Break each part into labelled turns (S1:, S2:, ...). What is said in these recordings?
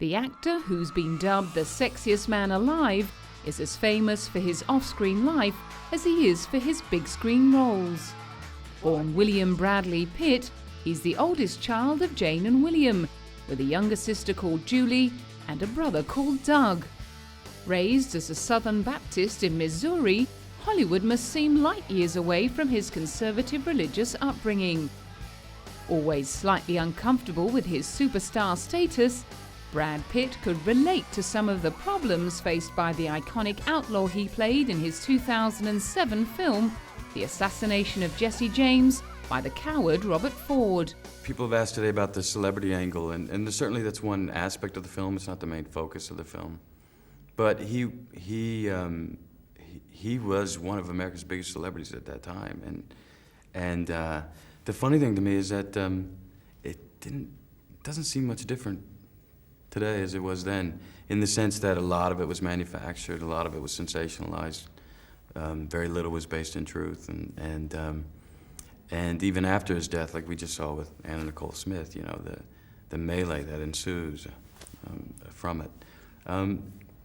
S1: The actor, who's been dubbed the sexiest man alive, is as famous for his off-screen life as he is for his big-screen roles. Born William Bradley Pitt, he's the oldest child of Jane and William, with a younger sister called Julie and a brother called Doug. Raised as a Southern Baptist in Missouri, Hollywood must seem light years away from his conservative religious upbringing. Always slightly uncomfortable with his superstar status, Brad Pitt could relate to some of the problems faced by the iconic outlaw he played in his 2007 film, The Assassination of Jesse James by the coward Robert Ford.
S2: People have asked today about the celebrity angle, and certainly that's one aspect of the film. It's not the main focus of the film. But he was one of America's biggest celebrities at that time. And the funny thing to me is that it doesn't seem much different today as it was then, in the sense that a lot of it was manufactured, a lot of it was sensationalized, very little was based in truth, and even after his death, like we just saw with Anna Nicole Smith, you know, the melee that ensues from it,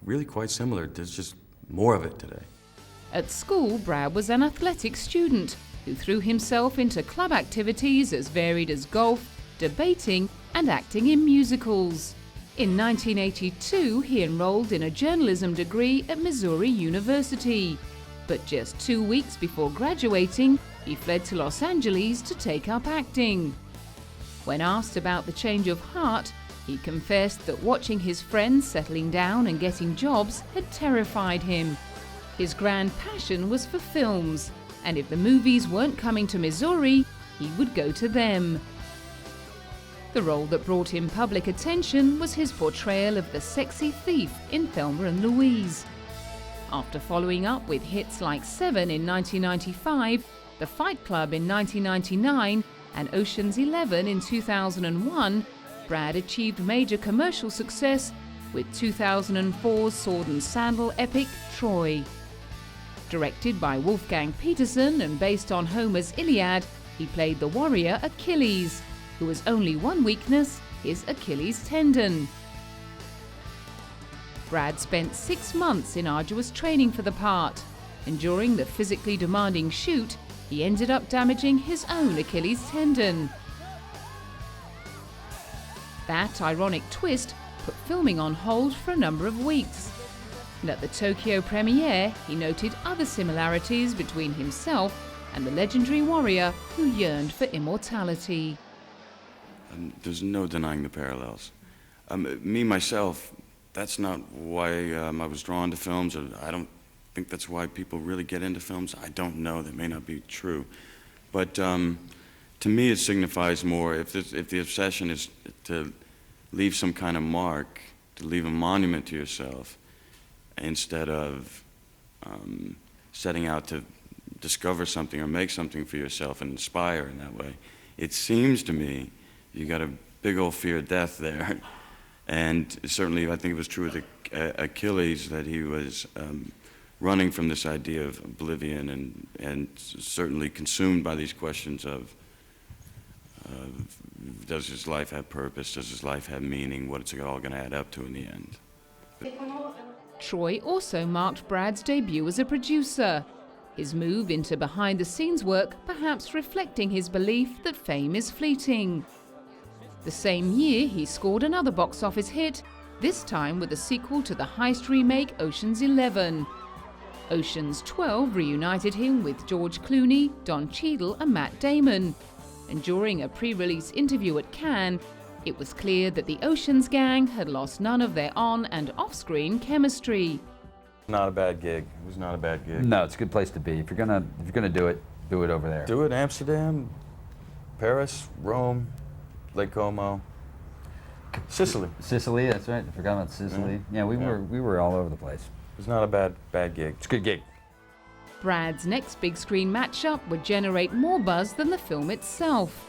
S2: really quite similar. There's just more of it today.
S1: At school, Brad was an athletic student who threw himself into club activities as varied as golf, debating, and acting in musicals. In 1982, he enrolled in a journalism degree at Missouri University. But just 2 weeks before graduating, he fled to Los Angeles to take up acting. When asked about the change of heart, he confessed that watching his friends settling down and getting jobs had terrified him. His grand passion was for films, and if the movies weren't coming to Missouri, he would go to them. The role that brought him public attention was his portrayal of the sexy thief in Thelma and Louise. After following up with hits like Seven in 1995, The Fight Club in 1999, and Ocean's 11 in 2001, Brad achieved major commercial success with 2004's sword and sandal epic Troy. Directed by Wolfgang Peterson and based on Homer's Iliad, he played the warrior Achilles, who has only one weakness, his Achilles tendon. Brad spent 6 months in arduous training for the part, and during the physically demanding shoot, he ended up damaging his own Achilles tendon. That ironic twist put filming on hold for a number of weeks. And at the Tokyo premiere, he noted other similarities between himself and the legendary warrior who yearned for immortality.
S2: There's no denying the parallels. Me, myself, that's not why I was drawn to films, or I don't think that's why people really get into films. I don't know, that may not be true. But to me, it signifies more, if the obsession is to leave some kind of mark, to leave a monument to yourself, instead of setting out to discover something or make something for yourself and inspire in that way. It seems to me you got a big old fear of death there. And certainly I think it was true with Achilles, that he was running from this idea of oblivion and certainly consumed by these questions of does his life have purpose, does his life have meaning, what it's all going to add up to in the end.
S1: Troy also marked Brad's debut as a producer. His move into behind-the-scenes work perhaps reflecting his belief that fame is fleeting. The same year, he scored another box office hit, this time with a sequel to the heist remake Ocean's 11. Ocean's 12 reunited him with George Clooney, Don Cheadle and Matt Damon. And during a pre-release interview at Cannes, it was clear that the Ocean's gang had lost none of their on- and off-screen chemistry.
S2: Not a bad gig. It was not a bad gig.
S3: No, it's a good place to be. If you're gonna do it over there.
S2: Do it Amsterdam, Paris, Rome, Lake Como, Sicily.
S3: Sicily, that's right. I forgot about Sicily. Yeah, we were all over the place.
S2: It was not a bad gig.
S3: It's a good gig.
S1: Brad's next big screen matchup would generate more buzz than the film itself.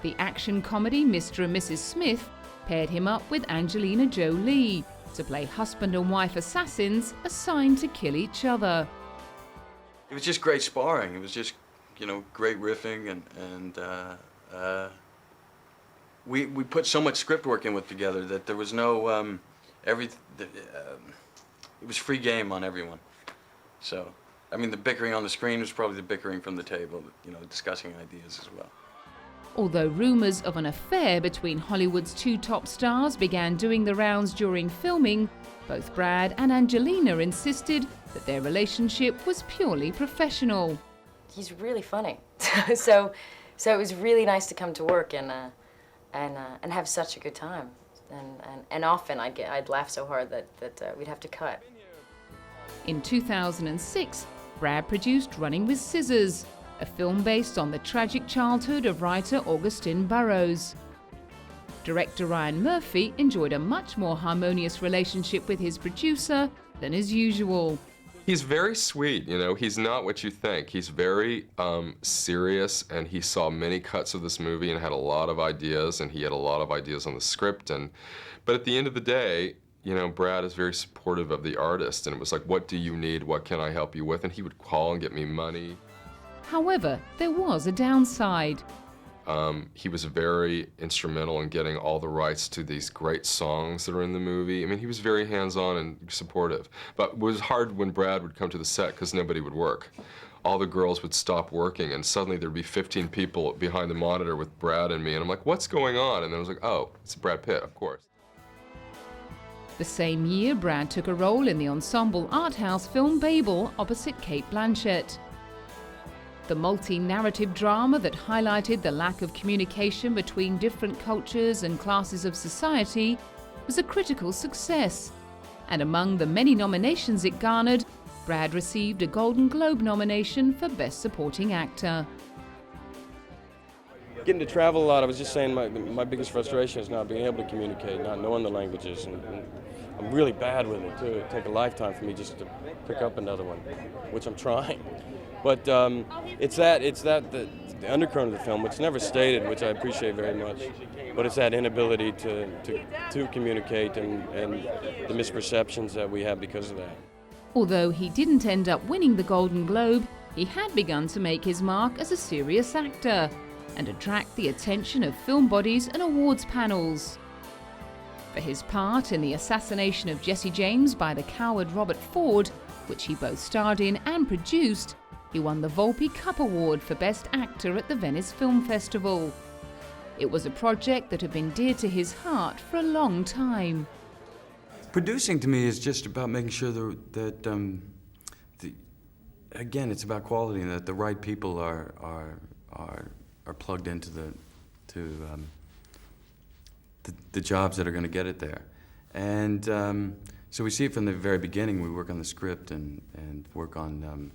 S1: The action comedy Mr. and Mrs. Smith paired him up with Angelina Jolie to play husband and wife assassins assigned to kill each other.
S2: It was just great sparring. It was just, you know, great riffing, and we put so much script work in with together that there was no it was free game on everyone. So, I mean, the bickering on the screen was probably the bickering from the table, you know, discussing ideas as well.
S1: Although rumours of an affair between Hollywood's two top stars began doing the rounds during filming, both Brad and Angelina insisted that their relationship was purely professional.
S4: He's really funny. so it was really nice to come to work and have such a good time. And often I'd laugh so hard that we'd have to cut.
S1: In 2006, Brad produced Running with Scissors, a film based on the tragic childhood of writer Augustine Burroughs. Director Ryan Murphy enjoyed a much more harmonious relationship with his producer than is usual.
S5: He's very sweet, you know, he's not what you think. He's very serious, and he saw many cuts of this movie and had a lot of ideas, and he had a lot of ideas on the script. But at the end of the day, you know, Brad is very supportive of the artist, and it was like, what do you need? What can I help you with? And he would call and get me money.
S1: However, there was a downside.
S5: He was very instrumental in getting all the rights to these great songs that are in the movie. I mean, he was very hands-on and supportive. But it was hard when Brad would come to the set because nobody would work. All the girls would stop working, and suddenly there'd be 15 people behind the monitor with Brad and me, and I'm like, what's going on? And then I was like, oh, it's Brad Pitt, of course.
S1: The same year, Brad took a role in the ensemble art house film Babel opposite Cate Blanchett. The multi-narrative drama that highlighted the lack of communication between different cultures and classes of society was a critical success. And among the many nominations it garnered, Brad received a Golden Globe nomination for Best Supporting Actor.
S6: Getting to travel a lot, I was just saying my biggest frustration is not being able to communicate, not knowing the languages, and I'm really bad with it too. It'd take a lifetime for me just to pick up another one, which I'm trying. But it's the undercurrent of the film, which is never stated, which I appreciate very much. But it's that inability to communicate and the misperceptions that we have because of that.
S1: Although he didn't end up winning the Golden Globe, he had begun to make his mark as a serious actor and attract the attention of film bodies and awards panels. For his part in the assassination of Jesse James by the coward Robert Ford, which he both starred in and produced, he won the Volpe Cup Award for Best Actor at the Venice Film Festival. It was a project that had been dear to his heart for a long time.
S2: Producing to me is just about making sure that again, it's about quality and that the right people are plugged into the jobs that are going to get it there. And so we see it from the very beginning. We work on the script and work on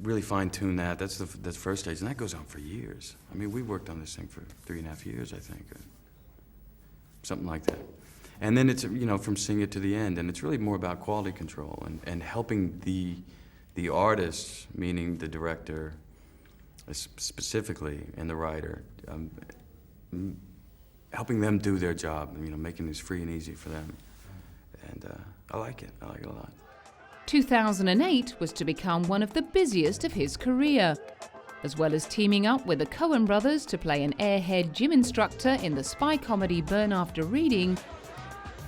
S2: really fine-tune that. That's the first stage, and that goes on for years. I mean, we worked on this thing for 3.5 years, I think, or something like that. And then it's, you know, from seeing it to the end, and it's really more about quality control and helping the artist, meaning the director specifically, and the writer, helping them do their job, you know, making this free and easy for them. And I like it a lot.
S1: 2008 was to become one of the busiest of his career. As well as teaming up with the Coen brothers to play an airhead gym instructor in the spy comedy Burn After Reading,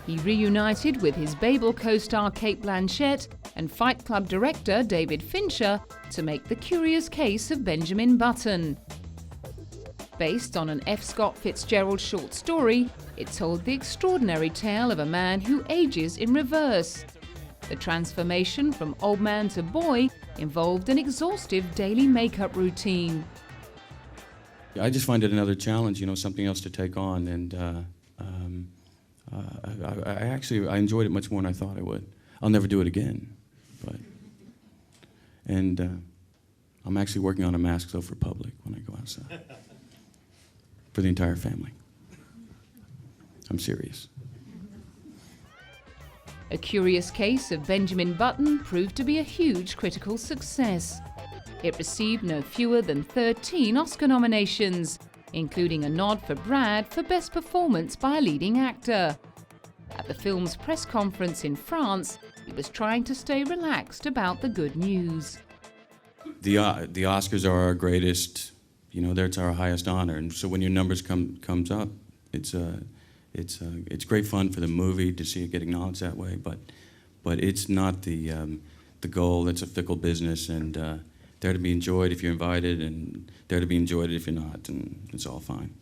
S1: he reunited with his Babel co-star Cate Blanchett and Fight Club director David Fincher to make The Curious Case of Benjamin Button. Based on an F. Scott Fitzgerald short story, it told the extraordinary tale of a man who ages in reverse. The transformation from old man to boy involved an exhaustive daily makeup routine.
S2: I just find it another challenge, you know, something else to take on, and I enjoyed it much more than I thought I would. I'll never do it again, but I'm actually working on a mask though for public when I go outside, for the entire family. I'm serious.
S1: A Curious Case of Benjamin Button proved to be a huge critical success. It received no fewer than 13 Oscar nominations, including a nod for Brad for Best Performance by a Leading Actor. At the film's press conference in France, he was trying to stay relaxed about the good news.
S2: The Oscars are our greatest, you know, that's our highest honor, and so when your numbers comes up, it's it's great fun for the movie to see it get acknowledged that way, but it's not the goal. It's a fickle business, and there to be enjoyed if you're invited, and there to be enjoyed if you're not, and it's all fine.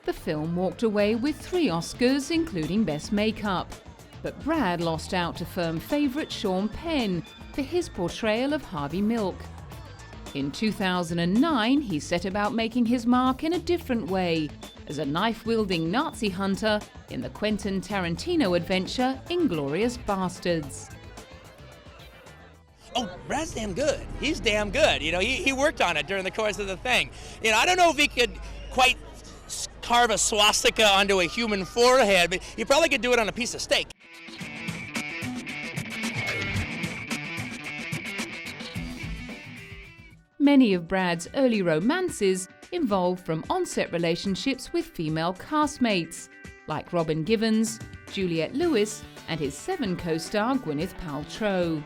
S1: The film walked away with 3 Oscars, including Best Makeup. But Brad lost out to firm favourite Sean Penn for his portrayal of Harvey Milk. In 2009, he set about making his mark in a different way, as a knife-wielding Nazi hunter in the Quentin Tarantino adventure Inglorious Bastards.
S7: Oh, Brad's damn good. He's damn good. You know, he worked on it during the course of the thing. You know, I don't know if he could quite carve a swastika onto a human forehead, but he probably could do it on a piece of steak.
S1: Many of Brad's early romances involved from on-set relationships with female castmates, like Robin Givens, Juliette Lewis, and his Seven co-star Gwyneth Paltrow.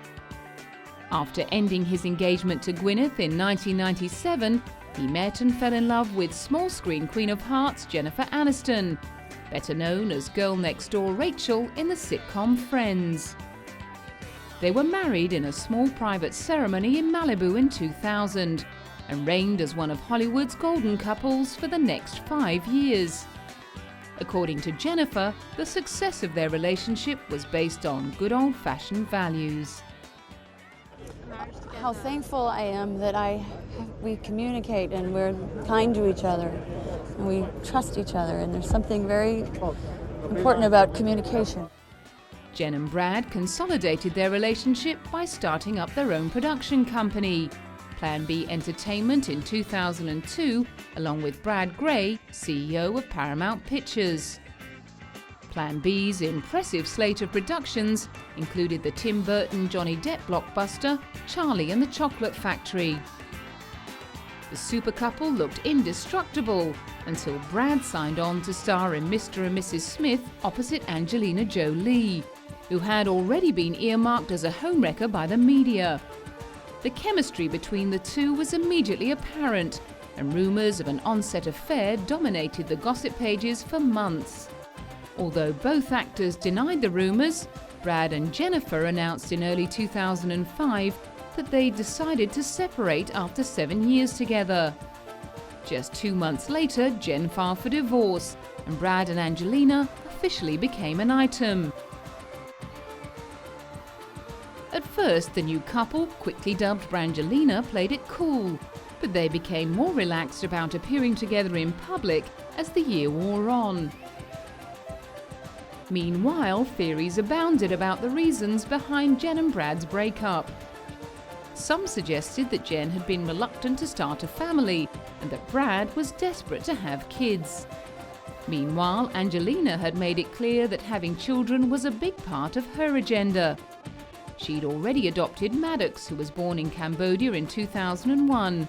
S1: After ending his engagement to Gwyneth in 1997, he met and fell in love with small-screen Queen of Hearts Jennifer Aniston, better known as Girl Next Door Rachel in the sitcom Friends. They were married in a small private ceremony in Malibu in 2000 and reigned as one of Hollywood's golden couples for the next 5 years. According to Jennifer, the success of their relationship was based on good old-fashioned values.
S8: How thankful I am that we communicate and we're kind to each other and we trust each other, and there's something very important about communication.
S1: Jen and Brad consolidated their relationship by starting up their own production company, Plan B Entertainment, in 2002, along with Brad Gray, CEO of Paramount Pictures. Plan B's impressive slate of productions included the Tim Burton Johnny Depp blockbuster Charlie and the Chocolate Factory. The super couple looked indestructible until Brad signed on to star in Mr. and Mrs. Smith opposite Angelina Jolie, who had already been earmarked as a homewrecker by the media. The chemistry between the two was immediately apparent, and rumours of an on-set affair dominated the gossip pages for months. Although both actors denied the rumours, Brad and Jennifer announced in early 2005 that they decided to separate after 7 years together. Just 2 months later, Jen filed for divorce, and Brad and Angelina officially became an item. At first, the new couple, quickly dubbed Brangelina, played it cool, but they became more relaxed about appearing together in public as the year wore on. Meanwhile, theories abounded about the reasons behind Jen and Brad's breakup. Some suggested that Jen had been reluctant to start a family and that Brad was desperate to have kids. Meanwhile, Angelina had made it clear that having children was a big part of her agenda. She'd already adopted Maddox, who was born in Cambodia in 2001.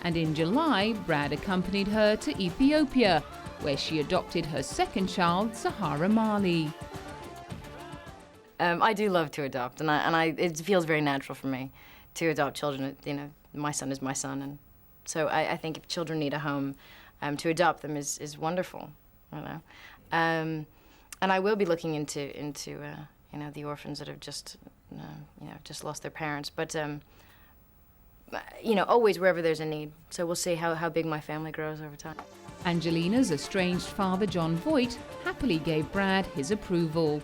S1: And in July, Brad accompanied her to Ethiopia, where she adopted her second child, Zahara Mali.
S4: I do love to adopt, and it feels very natural for me to adopt children. You know, my son is my son, and so I think if children need a home, to adopt them is wonderful. You know, and I will be looking into you know, the orphans that have just just lost their parents, but you know, always wherever there's a need. So we'll see how big my family grows over time.
S1: Angelina's estranged father, John Voight, happily gave Brad his approval.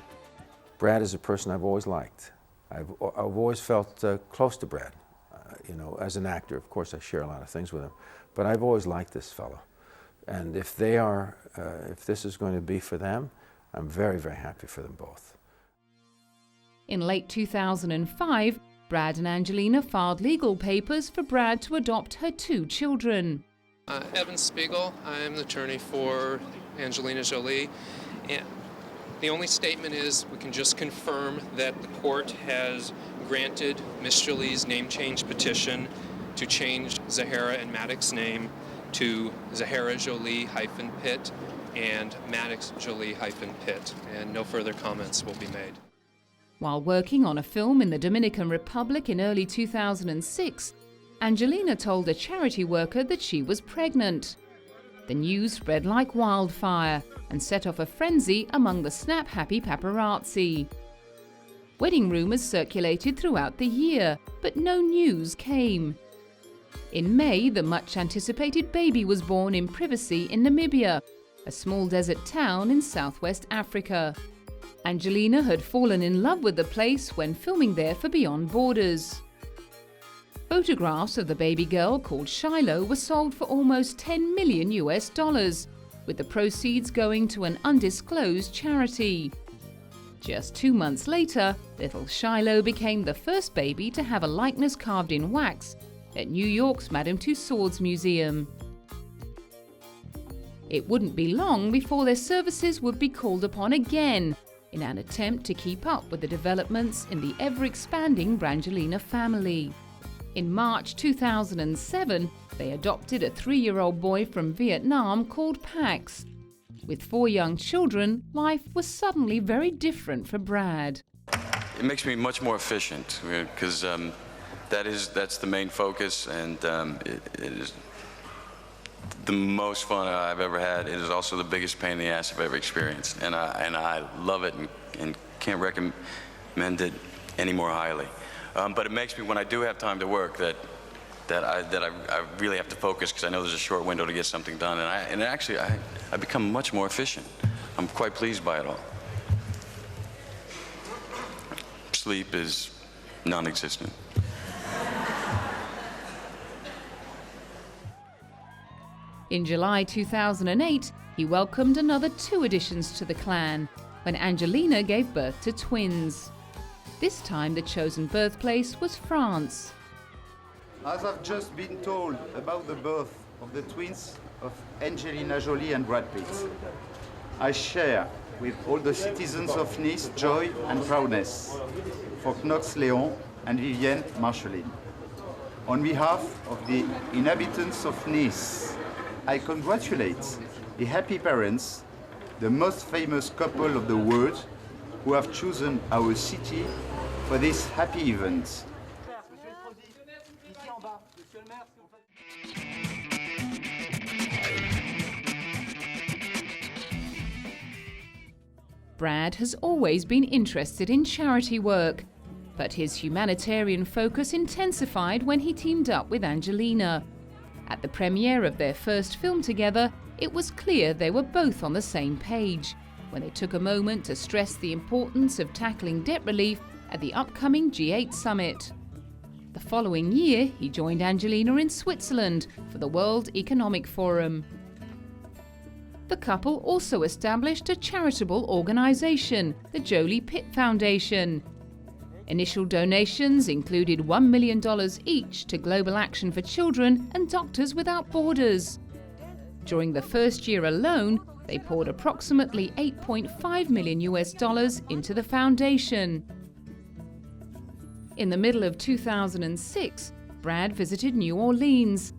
S9: Brad is a person I've always liked. I've always felt close to Brad. You know, as an actor, of course, I share a lot of things with him, but I've always liked this fellow. And if this is going to be for them, I'm very, very happy for them both.
S1: In late 2005, Brad and Angelina filed legal papers for Brad to adopt her 2 children.
S10: Evan Spiegel, I am the attorney for Angelina Jolie. And the only statement is we can just confirm that the court has granted Miss Jolie's name change petition to change Zahara and Maddox's name to Zahara Jolie-Pitt and Maddox Jolie-Pitt, and no further comments will be made.
S1: While working on a film in the Dominican Republic in early 2006, Angelina told a charity worker that she was pregnant. The news spread like wildfire and set off a frenzy among the snap-happy paparazzi. Wedding rumors circulated throughout the year, but no news came. In May, the much-anticipated baby was born in privacy in Namibia, a small desert town in southwest Africa. Angelina had fallen in love with the place when filming there for Beyond Borders. Photographs of the baby girl, called Shiloh, were sold for almost $10 million, with the proceeds going to an undisclosed charity. Just 2 months later, little Shiloh became the first baby to have a likeness carved in wax at New York's Madame Tussauds Museum. It wouldn't be long before their services would be called upon again in an attempt to keep up with the developments in the ever-expanding Brangelina family. In March 2007, they adopted a 3-year-old boy from Vietnam called Pax. With 4 young children, life was suddenly very different for Brad.
S2: It makes me much more efficient because that's the main focus, and it is the most fun I've ever had. It is also the biggest pain in the ass I've ever experienced, and I love it and can't recommend it any more highly. But it makes me, when I do have time to work, that I really have to focus because I know there's a short window to get something done, and actually I become much more efficient. I'm quite pleased by it all. Sleep is non-existent.
S1: In July 2008, he welcomed another 2 additions to the clan when Angelina gave birth to twins. This time the chosen birthplace was France.
S11: As I've just been told about the birth of the twins of Angelina Jolie and Brad Pitt, I share with all the citizens of Nice joy and proudness for Knox Léon and Vivienne Marceline. On behalf of the inhabitants of Nice, I congratulate the happy parents, the most famous couple of the world, who have chosen our city for this happy event.
S1: Brad has always been interested in charity work, but his humanitarian focus intensified when he teamed up with Angelina. At the premiere of their first film together, it was clear they were both on the same page when they took a moment to stress the importance of tackling debt relief at the upcoming G8 summit. The following year, he joined Angelina in Switzerland for the World Economic Forum. The couple also established a charitable organization, the Jolie Pitt Foundation. Initial donations included $1 million each to Global Action for Children and Doctors Without Borders. During the first year alone, they poured approximately $8.5 million into the foundation. In the middle of 2006, Brad visited New Orleans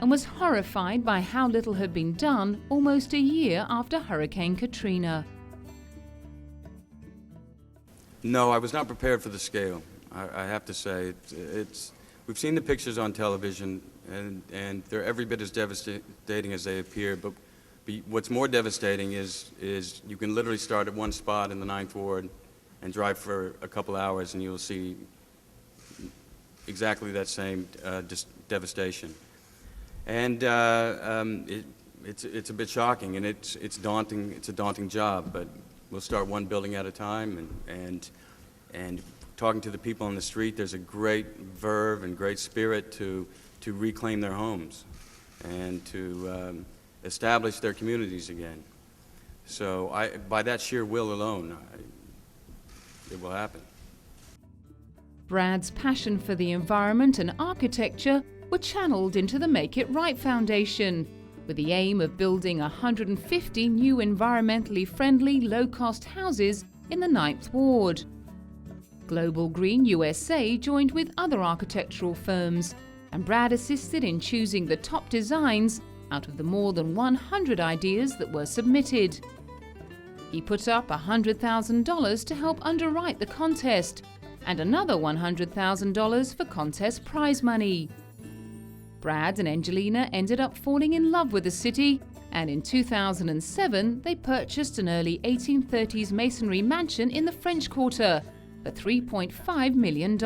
S1: and was horrified by how little had been done almost a year after Hurricane Katrina.
S2: No, I was not prepared for the scale. I have to say, we've seen the pictures on television, and they're every bit as devastating as they appear. But what's more devastating is you can literally start at one spot in the 9th Ward and drive for a couple hours, and you'll see exactly that same devastation. And it's a bit shocking, and it's daunting. It's a daunting job, but we'll start one building at a time, and talking to the people on the street, there's a great verve and great spirit to reclaim their homes and to establish their communities again. So by that sheer will alone, it will happen.
S1: Brad's passion for the environment and architecture were channeled into the Make It Right Foundation, with the aim of building 150 new environmentally friendly, low-cost houses in the 9th Ward. Global Green USA joined with other architectural firms, and Brad assisted in choosing the top designs out of the more than 100 ideas that were submitted. He put up $100,000 to help underwrite the contest, and another $100,000 for contest prize money. Brad and Angelina ended up falling in love with the city, and in 2007 they purchased an early 1830s masonry mansion in the French Quarter for $3.5 million.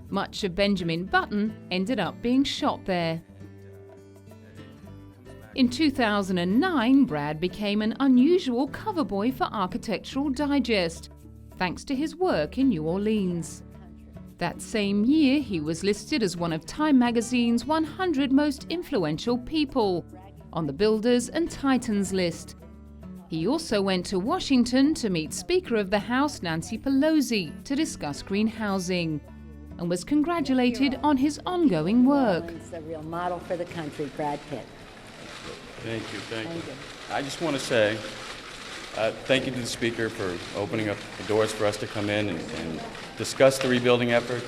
S1: Much of Benjamin Button ended up being shot there. In 2009, Brad became an unusual cover boy for Architectural Digest, thanks to his work in New Orleans. That same year, he was listed as one of Time magazine's 100 most influential people on the Builders and Titans list. He also went to Washington to meet Speaker of the House Nancy Pelosi to discuss green housing, and was congratulated on his ongoing work.
S12: He's a real model for the country, Brad Pitt.
S6: Thank you. I just want to say thank you to the Speaker for opening up the doors for us to come in and discuss the rebuilding effort,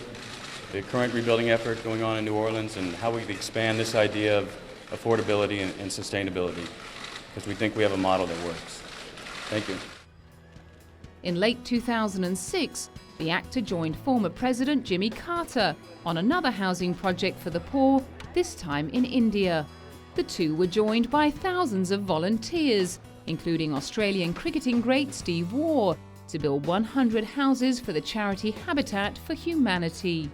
S6: the current rebuilding effort going on in New Orleans, and how we can expand this idea of affordability and sustainability, because we think we have a model that works. Thank you.
S1: In late 2006, the actor joined former President Jimmy Carter on another housing project for the poor, this time in India. The two were joined by thousands of volunteers, including Australian cricketing great Steve Waugh, to build 100 houses for the charity Habitat for Humanity.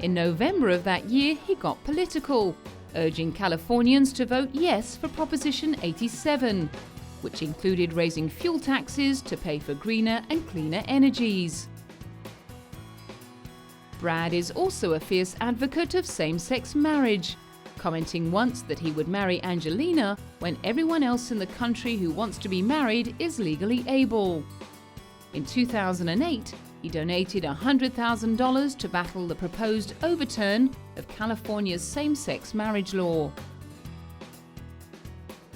S1: In November of that year, he got political, urging Californians to vote yes for Proposition 87, which included raising fuel taxes to pay for greener and cleaner energies. Brad is also a fierce advocate of same-sex marriage, commenting once that he would marry Angelina when everyone else in the country who wants to be married is legally able. In 2008, he donated $100,000 to battle the proposed overturn of California's same-sex marriage law.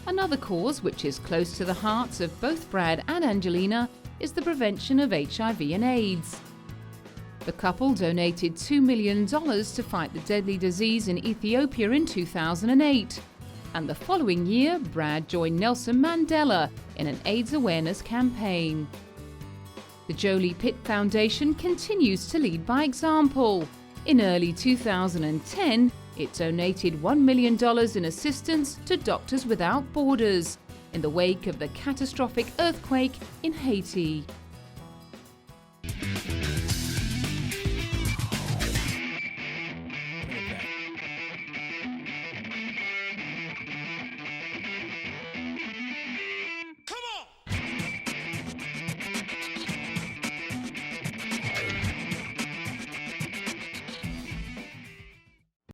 S1: Another cause which is close to the hearts of both Brad and Angelina is the prevention of HIV and AIDS. The couple donated $2 million to fight the deadly disease in Ethiopia in 2008. And the following year, Brad joined Nelson Mandela in an AIDS awareness campaign. The Jolie Pitt Foundation continues to lead by example. In early 2010, it donated $1 million in assistance to Doctors Without Borders in the wake of the catastrophic earthquake in Haiti.